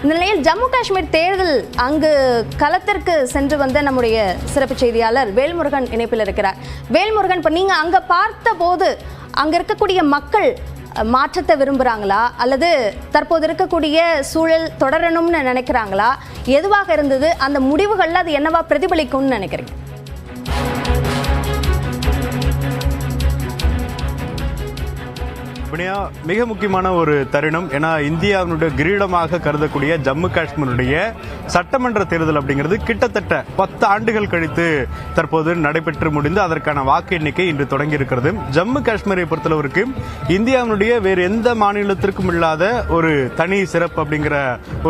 இந்த நிலையில் ஜம்மு காஷ்மீர் தேர்தல் அங்கு களத்திற்கு சென்று வந்த நம்முடைய சிறப்பு செய்தியாளர் வேல்முருகன் இணைப்பில் இருக்கிறார். வேல்முருகன், இப்போ நீங்க அங்க பார்த்த போது அங்க இருக்கக்கூடிய மக்கள் மாற்றத்தை விரும்புகிறாங்களா அல்லது தற்போது இருக்கக்கூடிய சூழல் தொடரணும்னு நினைக்கிறாங்களா? எதுவாக இருந்தது? அந்த முடிவுகளில் அது என்னவா பிரதிபலிக்கும்னு நினைக்கிறீங்க? மிக முக்கியமான ஒரு தருணம். ஏன்னா இந்தியாவினுடைய கிரீடமாக கருதக்கூடிய ஜம்மு காஷ்மீருடைய சட்டமன்ற தேர்தல் அப்படிங்கிறது கிட்டத்தட்ட 10 ஆண்டுகள் கழித்து தற்போது நடைபெற்று முடிந்து அதற்கான வாக்கு எண்ணிக்கை இன்று தொடங்கி இருக்கிறது. ஜம்மு காஷ்மீரை பொறுத்தளவிற்கு இந்தியாவினுடைய வேறு எந்த மாநிலத்திற்கும் இல்லாத ஒரு தனி சிறப்பு அப்படிங்கிற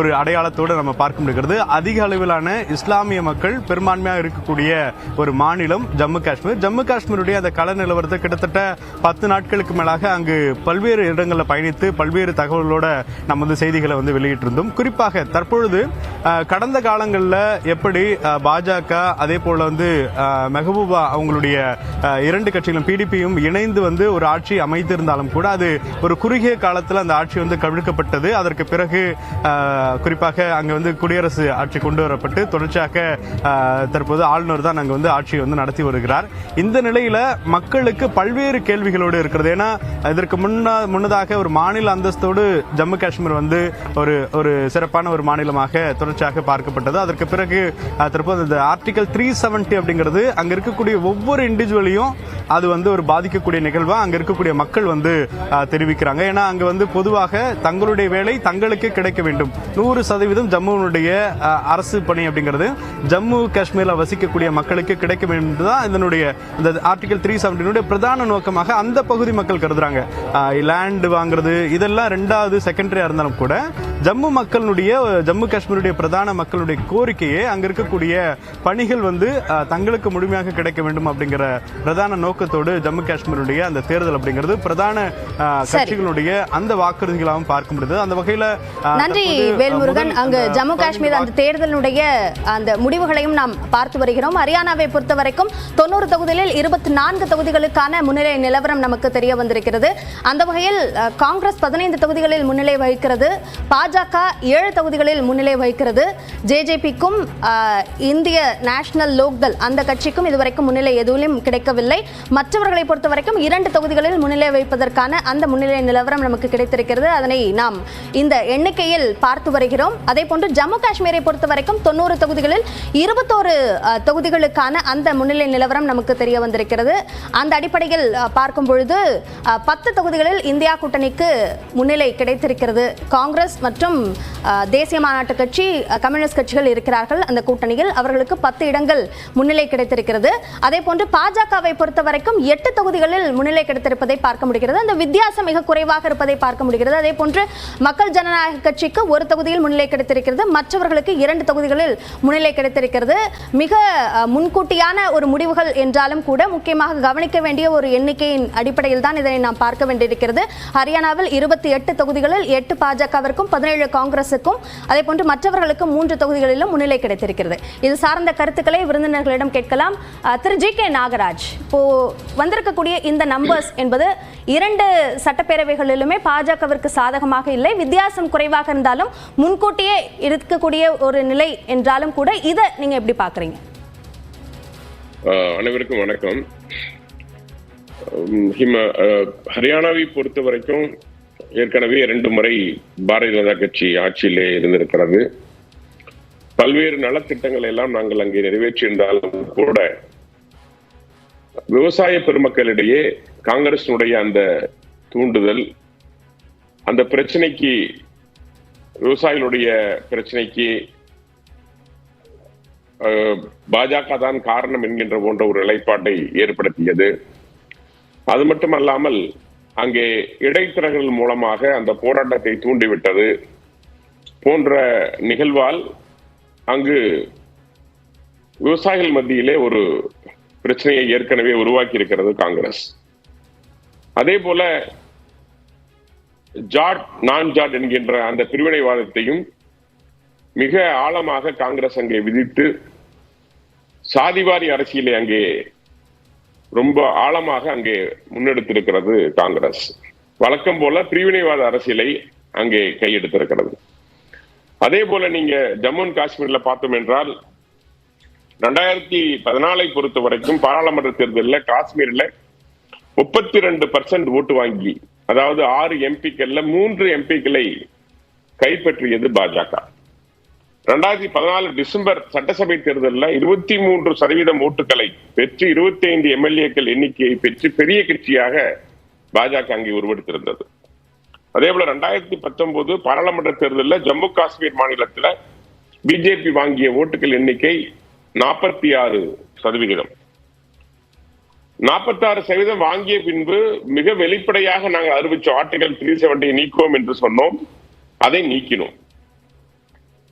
ஒரு அடையாளத்தோடு நம்ம பார்க்க முடிகிறது. அதிக அளவிலான இஸ்லாமிய மக்கள் பெரும்பான்மையாக இருக்கக்கூடிய ஒரு மாநிலம் ஜம்மு காஷ்மீர். ஜம்மு காஷ்மீருடைய அந்த கள நிலவரத்தை கிட்டத்தட்ட 10 நாட்களுக்கு மேலாக அங்கு பல்வேறு இடங்களில் பயணித்து பல்வேறு தகவல்களோட நம்ம செய்திகளை வெளியிட்டிருந்தோம். குறிப்பாக தற்பொழுது கடந்த காலங்களில் எப்படி பாஜக அதே போல மெஹபூபா அவங்களுடைய 2 கட்சிகளும் பிடிபியும் இணைந்து ஒரு ஆட்சி அமைத்திருந்தாலும் கூட அது ஒரு குறுகிய காலத்தில் அந்த ஆட்சி கவிழ்க்கப்பட்டது. அதற்கு பிறகு குறிப்பாக அங்க குடியரசு ஆட்சி கொண்டு வரப்பட்டு தொடர்ச்சியாக தற்போது ஆளுநர் தான் அங்க ஆட்சி நடத்தி வருகிறார். இந்த நிலையில மக்களுக்கு பல்வேறு கேள்விகளோடு இருக்கிறது. ஏன்னா இதற்கு முன்னதாக ஒரு மாநில அந்தஸ்தோடு ஜம்மு காஷ்மீர் ஒரு சிறப்பான ஒரு மாநிலமாக தொடர்ச்சியாக பார்க்கப்பட்டது. அதற்கு பிறகு தற்போது இந்த ஆர்டிகல் 370 அப்படிங்கிறது அங்க இருக்கக்கூடிய ஒவ்வொரு இண்டிவிஜுவலையும் அது ஒரு பாதிக்கக்கூடிய நிகழ்வா அங்க இருக்கக்கூடிய மக்கள் தெரிவிக்கிறாங்க. ஏன்னா அங்க பொதுவாக தங்களுடைய வேலை தங்களுக்கு கிடைக்க வேண்டும். 100% ஜம்முனுடைய அரசு பணி அப்படிங்கிறது ஜம்மு காஷ்மீர்ல வசிக்கக்கூடிய மக்களுக்கு கிடைக்க வேண்டும் தான் இதனுடைய இந்த ஆர்டிகல் 370 பிரதான நோக்கமாக அந்த பகுதி மக்கள் கருதுறாங்க. லேண்ட் வாங்குறது இதெல்லாம் 2வது செகண்டரியா இருந்தாலும் கூட ஜம்மு காஷ்மீருடைய பிரதான மக்களுடைய கோரிக்கையே அங்க இருக்கக்கூடிய பணிகள் தங்களுக்கு முழுமையாக கிடைக்க வேண்டும் அப்படிங்கிற பிரதான நோக்கத்தோடு ஜம்மு காஷ்மீருடைய அந்த தேர்தல் அப்படிங்கிறது பிரதான கட்சிகளுடைய அந்த வாக்குறுதிகளாகவும் பார்க்க முடியுது. அந்த வகையில நன்றி வேல்முருகன். அங்கு ஜம்மு காஷ்மீர் அந்த தேர்தலுடைய அந்த முடிவுகளையும் நாம் பார்த்து வருகிறோம். ஹரியானாவை பொறுத்த வரைக்கும் 90 தொகுதிகளில் 24 தொகுதிகளுக்கான முன்னிலை நிலவரம் நமக்கு தெரிய வந்திருக்கிறது. அந்த வகையில் காங்கிரஸ் 15 தொகுதிகளில் முன்னிலை வகிக்கிறது. பாஜக 7 தொகுதிகளில் முன்னிலை வகிக்கிறது. ஜேஜேபிக்கும் இந்திய நேஷனல் லோக்தள் அந்த கட்சிக்கும் இதுவரைக்கும் முன்னிலை எதுவும் கிடைக்கவில்லை. மற்றவர்களை பொறுத்தவரைக்கும் 2 தொகுதிகளில் முன்னிலை வைப்பதற்கான அந்த முன்னிலை நிலவரம் நமக்கு கிடைத்திருக்கிறது. அதனை நாம் இந்த எண்ணிக்கையில் பார்த்து வருகிறோம். அதே போன்று ஜம்மு காஷ்மீரை பொறுத்தவரைக்கும் 90 தொகுதிகளில் 21 தொகுதிகளுக்கான அந்த முன்னிலை நிலவரம் நமக்கு தெரிய வந்திருக்கிறது. அந்த அடிப்படையில் பார்க்கும் பொழுது 10 தொகுதிகளில் இந்தியா கூட்டணிக்கு முன்னிலை கிடைத்திருக்கிறது. காங்கிரஸ் மற்றும் தேசிய மாநாட்டு கட்சி, கம்யூனிஸ்ட் கட்சிகள் இருக்கிறார்கள் அந்த கூட்டணியில். அவர்களுக்கு 10 இடங்கள் முன்னிலை கிடைத்திருக்கிறது. அதே போன்று பாஜகவை பொறுத்தவரைக்கும் 8 தொகுதிகளில் முன்னிலை கிடைத்திருப்பதை பார்க்க முடிகிறது. அந்த வித்தியாசம் மிக குறைவாக இருப்பதை பார்க்க முடிகிறது. அதே போன்று மக்கள் ஜனநாயக கட்சிக்கு 1 தொகுதியில் முன்னிலை கிடைத்திருக்கிறது. மற்றவர்களுக்கு 2 தொகுதிகளில் முன்னிலை கிடைத்திருக்கிறது. மிக முன்கூட்டியான ஒரு முடிவுகள் என்றாலும் கூட முக்கியமாக கவனிக்க வேண்டிய ஒரு எண்ணிக்கையின் அடிப்படையில் தான் இதனை நாம் பார்க்க வேண்டியிருக்கிறது. ஹரியானாவில் 28 தொகுதிகளில் 8 பாஜகவிற்கும் 17 காங்கிரசுக்கும் அதே போன்று மற்றவர்களுக்கும் 3 தொகுதிகளிலும் முன்னிலை கிடைத்திருக்கிறது. இது சார்ந்த கருத்துக்களை விருந்தினர்களிடம் கேட்கலாம். திரு ஜி.கே. நாகராஜ், இப்போ வந்திருக்கக்கூடிய இந்த நம்பர்ஸ் என்பது 2 சட்டப்பேரவைகளிலுமே பாஜகவிற்கு சாதகமாக இல்லை. வித்தியாசம் குறைவாக இருந்தாலும் முன்கூட்டியே இருக்கக்கூடிய ஒரு நிலை என்றாலும் கூட இதை நீங்க எப்படி பாக்குறீங்க? அனைவருக்கும் வணக்கம். ஹரியானாவை பொறுத்த வரைக்கும் ஏற்கனவே 2 முறை பாரதிய ஜனதா கட்சி ஆட்சியிலே இருந்திருக்கிறது. பல்வேறு நலத்திட்டங்கள் எல்லாம் நாங்கள் அங்கே நிறைவேற்றியிருந்தாலும் கூட விவசாய பெருமக்களிடையே காங்கிரசினுடைய அந்த தூண்டுதல், அந்த பிரச்சனைக்கு, விவசாயிகளுடைய பிரச்சனைக்கு பாஜக தான் காரணம் என்கின்ற போன்ற ஒரு நிலைப்பாட்டை ஏற்படுத்தியது. அது மட்டுமல்லாமல் அங்கே இடைத்தரகர்கள் மூலமாக அந்த போராட்டத்தை தூண்டிவிட்டது போன்ற நிகழ்வால் அங்கு விவசாயிகள் மத்தியிலே ஒரு பிரச்சனையை ஏற்கனவே உருவாக்கி இருக்கிறது காங்கிரஸ். அதே போல ஜாட் நான் ஜாட் என்கின்ற அந்த பிரிவினைவாதத்தையும் மிக ஆழமாக காங்கிரஸ் அங்கே விதித்து சாதிவாரி அரசியலை அங்கே ரொம்ப ஆழமாக அங்கே முன்னெடுத்திருக்கிறது காங்கிரஸ். வழக்கம் போல பிரிவினைவாத அரசியலை அங்கே கையெடுத்திருக்கிறது. அதே போல நீங்க ஜம்மு அண்ட் காஷ்மீர்ல பார்த்தோம் என்றால் 2014 பொறுத்த வரைக்கும் பாராளுமன்ற தேர்தலில் காஷ்மீர்ல 32% ஓட்டு வாங்கி, அதாவது 6 எம்பிக்கள்ல 3 எம்பிக்களை கைப்பற்றியது பாஜக. 2014 டிசம்பர் சட்டசபை தேர்தலில் 23% ஓட்டுகளை பெற்று 25 எம்எல்ஏக்கள் எண்ணிக்கையை பெற்று பெரிய கட்சியாக பாஜக அங்கே உருவெடுத்திருந்தது. அதே போல 2019 பாராளுமன்ற தேர்தலில் ஜம்மு காஷ்மீர் மாநிலத்தில் பிஜேபி வாங்கிய ஓட்டுகள் எண்ணிக்கை 46%. 46% வாங்கிய பின்பு மிக வெளிப்படையாக நாங்கள் அறிவிச்சோம், ஆர்டிகல் 370 நீக்குவோம் என்று சொன்னோம். அதை நீக்கினோம்.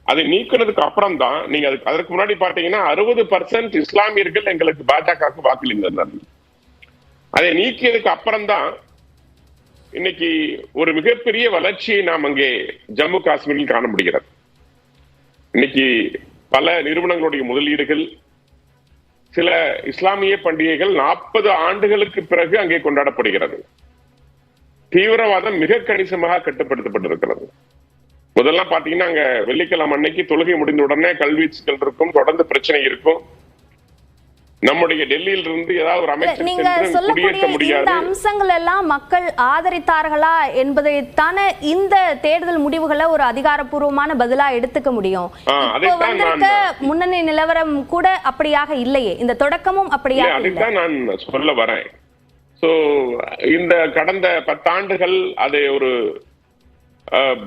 அதை நீக்கினதுக்கு அப்புறம் தான் நீங்க அதற்கு முன்னாடி பாத்தீங்கன்னா 60% இஸ்லாமியர்கள் எங்களுக்கு பாஜகவுக்கு வாக்களித்தனர். அதை நீக்கியதுக்கு அப்புறம் தான் இன்னைக்கு ஒரு மிகப்பெரிய வளர்ச்சியை நாம் அங்கே ஜம்மு காஷ்மீரில் காண முடிகிறது. இன்னைக்கு பல நிறுவனங்களுடைய முதலீடுகள், சில இஸ்லாமிய பண்டிகைகள் 40 ஆண்டுகளுக்கு பிறகு அங்கே கொண்டாடப்படுகிறது. தீவிரவாதம் மிக கணிசமாக கட்டுப்படுத்தப்பட்டிருக்கிறது. முதல்ல பாத்தீங்கன்னா அங்க வெள்ளிக்கிழமை அன்னைக்கு தொழுகை முடிந்த உடனே கல்வீச்சுகள் இருக்கும், தொடர்ந்து பிரச்சனை இருக்கும். நம்முடைய டெல்லியில இருந்து ஏதாவது ஒரு அமைச்சர் நீங்க சொல்லக்கூடிய இந்த அம்சங்கள் எல்லாம் மக்கள் ஆதரித்தார்களா என்பதைத்தானே இந்த தேர்தல் முடிவுகளை ஒரு அதிகாரப்பூர்வமான பதிலா எடுத்துக்க முடியும். முன்னணி நிலவரம் கூட அப்படியாக இல்லையே, இந்த தொடக்கமும் அப்படியாக இல்லை. அதைத்தான் நான் சொல்ல வரேன். சோ இந்த கடந்த 10 ஆண்டுகள் அதை ஒரு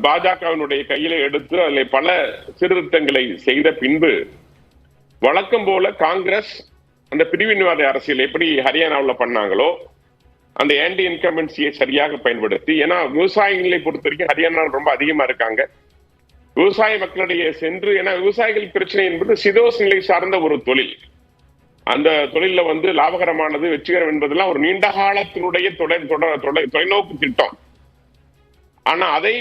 பாஜகவினுடைய கையில எடுத்து அதில் பல சீர்திருத்தங்களை செய்த பின்பு வழக்கம் போல காங்கிரஸ் அந்த பிரிவினைவாத அரசியல் எப்படி ஹரியானாவில் பண்ணாங்களோ அந்த ஆன்டி இன்கம்பன்சியை சரியாக பயன்படுத்தி, ஏன்னா விவசாயிகளை பொறுத்த வரைக்கும் ஹரியானாவில் ரொம்ப அதிகமா இருக்காங்க. விவசாய மக்களிடையே சென்று, ஏன்னா விவசாயிகள் பிரச்சனை என்பது சிதோஸ் நிலை சார்ந்த ஒரு தொழில். அந்த தொழில லாபகரமானது, வெற்றிகரம் என்பதெல்லாம் ஒரு நீண்ட காலத்தினுடைய தொலைநோக்கு திட்டம். ஆனா அதை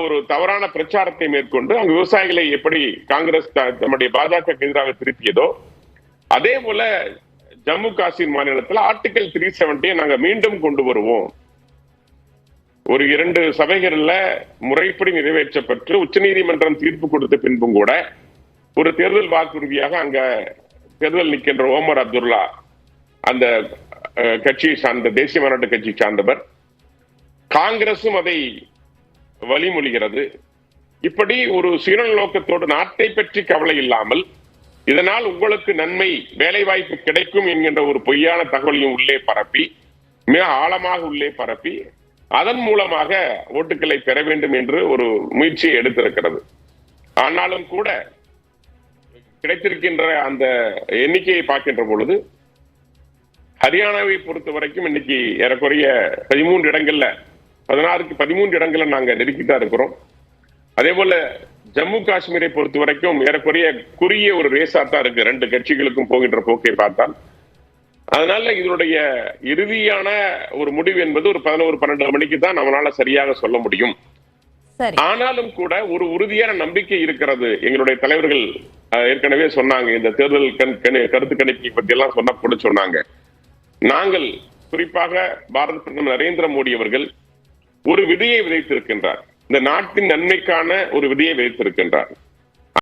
ஒரு தவறான பிரச்சாரத்தை மேற்கொண்டு அங்கு விவசாயிகளை எப்படி காங்கிரஸ் தம்முடைய பாஜக எதிராக திருப்பியதோ, அதே போல ஜம்மு காஷ்மீர் மாநிலத்தில் ஆர்டிகல் 370 நாங்க மீண்டும் கொண்டு வருவோம். ஒரு 2 சபைகள்ல முறைப்படி நிறைவேற்றப்பட்டு உச்சநீதிமன்றம் தீர்ப்பு கொடுத்த பின்பும் கூட ஒரு தேர்தல் வாக்குறுதியாக அங்க தேர்தல் நிற்கின்ற ஓமர் அப்துல்லா, அந்த கட்சியை சார்ந்த தேசிய மாநாட்டு கட்சி சார்ந்தவர், காங்கிரசும் அதை வழிமொழிகிறது. இப்படி ஒரு சுயநல நோக்கத்தோடு நாட்டை பற்றி கவலை இல்லாமல், இதனால் உங்களுக்கு நன்மை, வேலை வாய்ப்பு கிடைக்கும் என்கின்ற ஒரு பொய்யான தகவலையும் உள்ளே பரப்பி, மிக ஆழமாக உள்ளே பரப்பி, அதன் மூலமாக ஓட்டுகளை பெற வேண்டும் என்று ஒரு முயற்சியை எடுத்திருக்கிறது. ஆனாலும் கூட கிடைத்திருக்கின்ற அந்த எண்ணிக்கையை பார்க்கின்ற பொழுது ஹரியானாவை பொறுத்த வரைக்கும் இன்னைக்கு ஏறக்குறைய 13 இடங்கள்ல 16க்கு 13 இடங்கள்ல நாங்க நெருக்கிதான் இருக்கிறோம். அதே போல ஜம்மு காஷ்மீரை பொறுத்த வரைக்கும் ஏறக்குறைய குறுகிய ஒரு ரேஸா தான் இருக்கு 2 கட்சிகளுக்கும் போகின்ற போக்கை பார்த்தால். அதனால இதனுடைய இறுதியான ஒரு முடிவு என்பது ஒரு 11-12 மணிக்கு தான் நம்மளால சரியாக சொல்ல முடியும். ஆனாலும் கூட ஒரு உறுதியான நம்பிக்கை இருக்கிறது. எங்களுடைய தலைவர்கள் ஏற்கனவே சொன்னாங்க, இந்த தேர்தல் கருத்து கணிப்பை பத்தி எல்லாம் சொன்னாங்க. நாங்கள் குறிப்பாக பாரத பிரதமர் நரேந்திர மோடி அவர்கள் ஒரு விதையை விதைத்திருக்கின்றார். இந்த நாட்டின் நன்மைக்கான ஒரு விதியை வைத்திருக்கின்றார்.